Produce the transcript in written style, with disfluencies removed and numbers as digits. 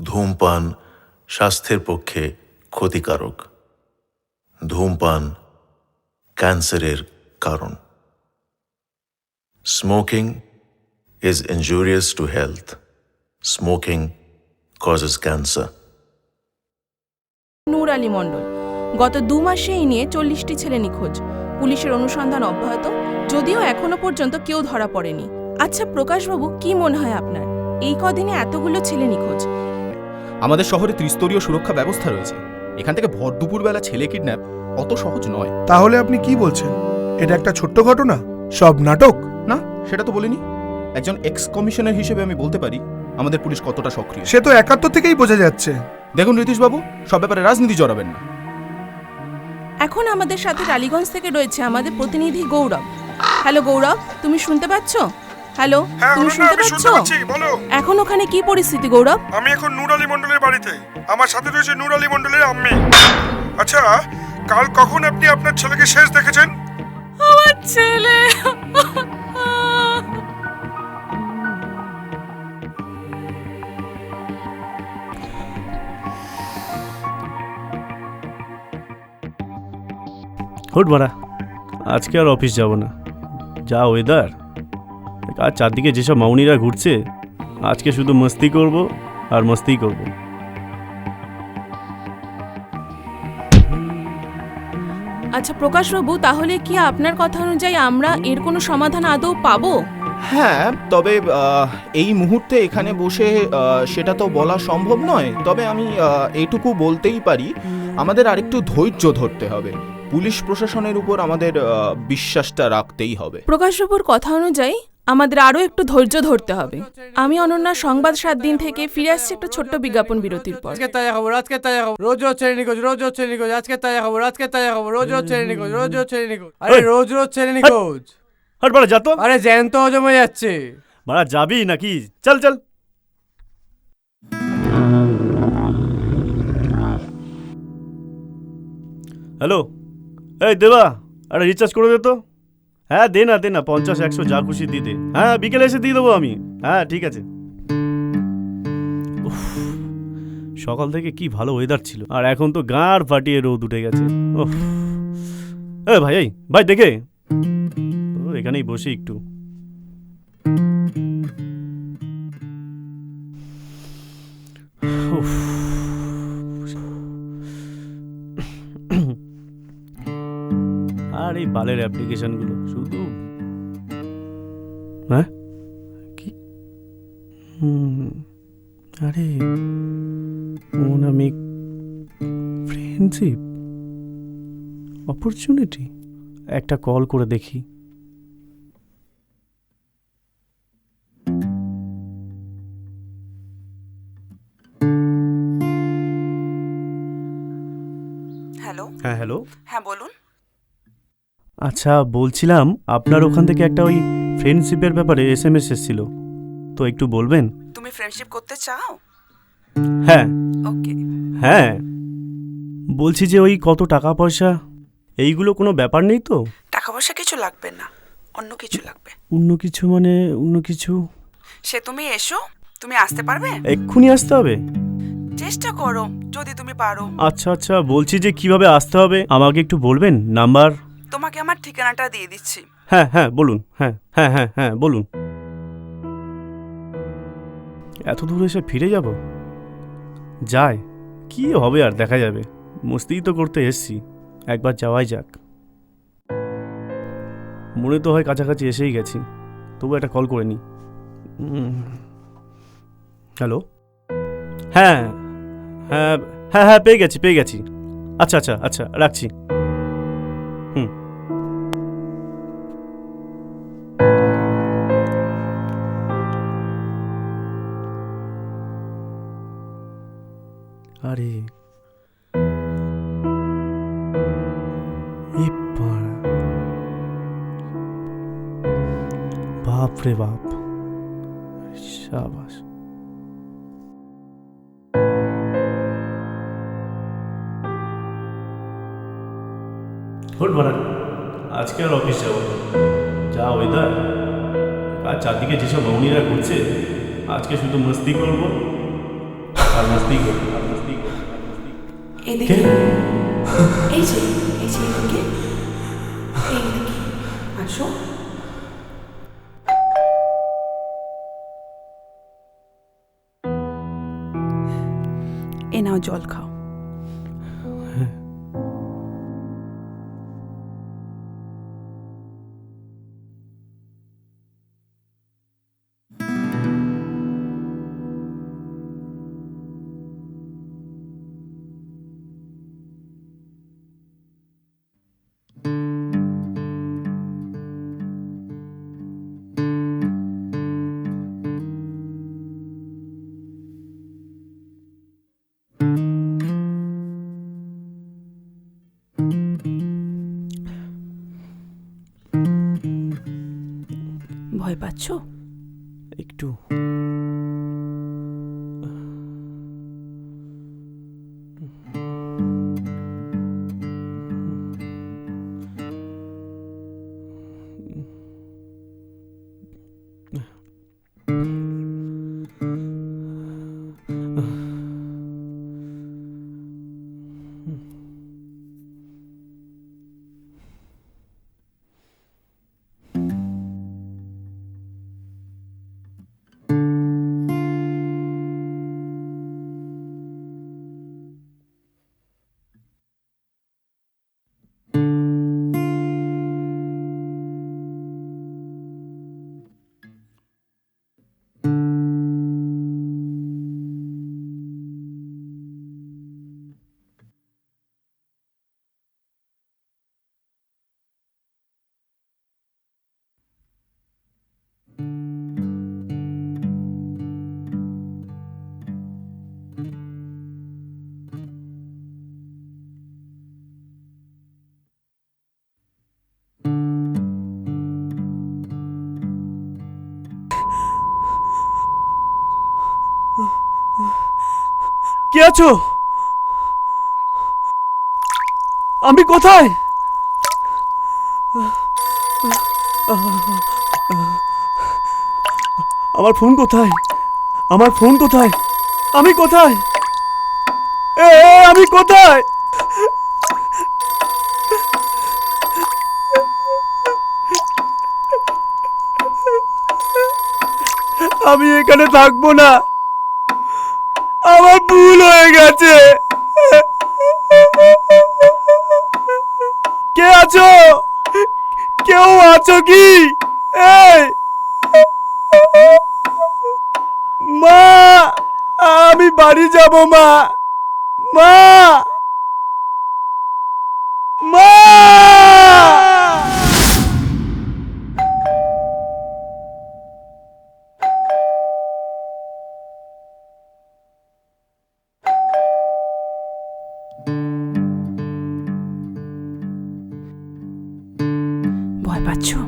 ধূমপান স্বাস্থ্যের পক্ষে ক্ষতিকারক। ধূমপান ক্যান্সারের কারণ। Smoking is injurious to health. Smoking causes cancer. নূর আলী মণ্ডল, গত 2 মাসে এই নিয়ে 40টি ছেলে নিখোঁজ। পুলিশের অনুসন্ধান অব্যাহত, যদিও এখনো পর্যন্ত কেউ ধরা পড়েনি। আচ্ছা প্রকাশবাবু, কি মনে হয় আপনার, এই কদিনে এতগুলো ছেলে নিখোঁজ? আমাদের শহরে ত্রিস্তরীয় সুরক্ষা ব্যবস্থা রয়েছে। এখান থেকে ভর দুপুরবেলা ছেলে কিডন্যাপ অত সহজ নয়। তাহলে আপনি কি বলছেন, এটা একটা ছোট্ট ঘটনা, সব নাটক? না, সেটা তো বলিনি। একজন এক্স কমিশনার হিসেবে আমি বলতে পারি আমাদের পুলিশ কতটা সক্রিয়। সে তো 71 থেকেই বোঝা যাচ্ছে। দেখুন নীতিশবাবু, সব ব্যাপারে রাজনীতি জড়াবেন না। এখন আমাদের সাথে টালিগঞ্জ থেকে রয়েছে আমাদের প্রতিনিধি গৌরব। হ্যালো গৌরব, তুমি শুনতে পাচ্ছ? হ্যালো, তুমি শুনতে পাচ্ছ? এখন ওখানে কি পরিস্থিতি গৌরব? আমি এখন নূর আলী মণ্ডলের বাড়িতে, আমার সাথে রয়েছে নূর আলী মণ্ডলের আম্মি। আচ্ছা, কাল কখন আপনি আপনার ছেলেকে শেষ দেখেছেন? আমার ছেলে হুট মারা, আজকে আর অফিস যাব না। যা ওয়েদার, আর চারদিকে যেসব মাউনিরা ঘুরছে, আজকে শুধু মস্তি করব আর মস্তি করব। আচ্ছা প্রকাশবাবু, তাহলে কি আপনার কথা অনুযায়ী আমরা এর কোনো সমাধান আদৌ পাবো? হ্যাঁ, তবে এই মুহূর্তে এখানে বসে সেটা তো বলা সম্ভব নয়। তবে আমি এইটুকু বলতেই পারি, আমাদের আরেকটু ধৈর্য ধরতে হবে। পুলিশ প্রশাসনের উপর আমাদের বিশ্বাসটা রাখতেই হবে। প্রকাশবাবুর কথা অনুযায়ী আমাদের আরও একটু ধৈর্য ধরতে হবে। আমি অনন্যা, সংবাদ 7 দিন থেকে ফিরে আসছি একটা ছোট্ট বিজ্ঞাপন বিরতির পর। আজকে তাজা খবর, আজকে তাজা খবর, রোজ রোজ ছেলে নিখোঁজ, রোজ রোজ ছেলে নিখোঁজ, আজকে তাজা খবর, আজকে তাজা খবর, রোজ রোজ ছেলে নিখোঁজ, রোজ রোজ ছেলে নিখোঁজ। আরে রোজ রোজ ছেলে নিখোঁজ। হট মারা, যা তো। আরে জ্যান্ত জমে যাচ্ছে। মারা যাবি নাকি? চল চল। হ্যালো, এই দেবা, আরে রিচার্জ করে দে তো। হ্যাঁ দে না 50-100 যা খুশি দিয়ে দে। হ্যাঁ বিকেলে এসে দিয়ে দেবো আমি। হ্যাঁ ঠিক আছে। উফ, সকাল থেকে কি ভালো ওয়েদার ছিল, আর এখন তো গাঁড় ফাটিয়ে রোদ উঠে গেছে। উফ, ভাই ভাই দেখে এখানেই বসে একটু। উফ, আর এই বালের অ্যাপ্লিকেশনগুলো শুধু। হ্যাঁ কি? আরে অনামিক ফ্রেন্ডশিপ অপরচুনিটি, একটা কল করে দেখি। হ্যালো। হ্যাঁ হ্যালো। হ্যাঁ বলুন। আচ্ছা বলছিলাম, আপনার ওখান থেকে একটা ওই ফ্রেন্ডশিপের ব্যাপারে SMS এসেছিল, তো একটু বলবেন? তুমি ফ্রেন্ডশিপ করতে চাও? হ্যাঁ ওকে। হ্যাঁ, বলছি যে ওই কত টাকা পয়সা এইগুলো কোনো ব্যাপার নেই তো? টাকা পয়সা কিছু লাগবে না, অন্য কিছু লাগবে। অন্য কিছু মানে? অন্য কিছু সে তুমি এসো, তুমি আসতে পারবে? এক্ষুনি আসতে হবে? চেষ্টা করো যদি তুমি পারো। আচ্ছা আচ্ছা, বলছি যে কিভাবে আসতে হবে আমাকে একটু বলবেন? নাম্বার? তোমাকে আমার ঠিকানাটা দিয়ে দিচ্ছি। হ্যাঁ হ্যাঁ বলুন। হ্যাঁ হ্যাঁ হ্যাঁ হ্যাঁ বলুন। এত দূর এসে ফিরে যাব? যায় কি হবে, আর দেখা যাবে। মস্তিই তো করতে এসছি, একবার যাওয়াই যাক। মনে তো হয় কাছাকাছি এসেই গেছি, তবু একটা কল করে নি। হ্যালো। হ্যাঁ হ্যাঁ হ্যাঁ হ্যাঁ পেয়ে গেছি। আচ্ছা আচ্ছা আচ্ছা, রাখছি। আরে বাপ রে বাপ, শাবাশ। আজকে আর অফিস যাব না। যা ওয়েদার, আর চারদিকে যেসব মাউনিরা ঘুরছে, আজকে শুধু মস্তি করবো আর মস্তি করি। এদিকে এই যে এদিকে এইদিকে আসো। এ নাও জল খাও। ভয় পাচ্ছো? একটু। কে আছো? আমি কোথায়? আমার ফোন কোথায়? আমার ফোন কোথায়? আমি কোথায়? আমি কোথায়? আমি এখানে থাকবো না, আমার ভুল হয়ে গেছে। কে আছো? কেউ আছো কি? এই মা, আমি বাড়ি যাব মা। মা, মা। ভয় পাচ্ছো?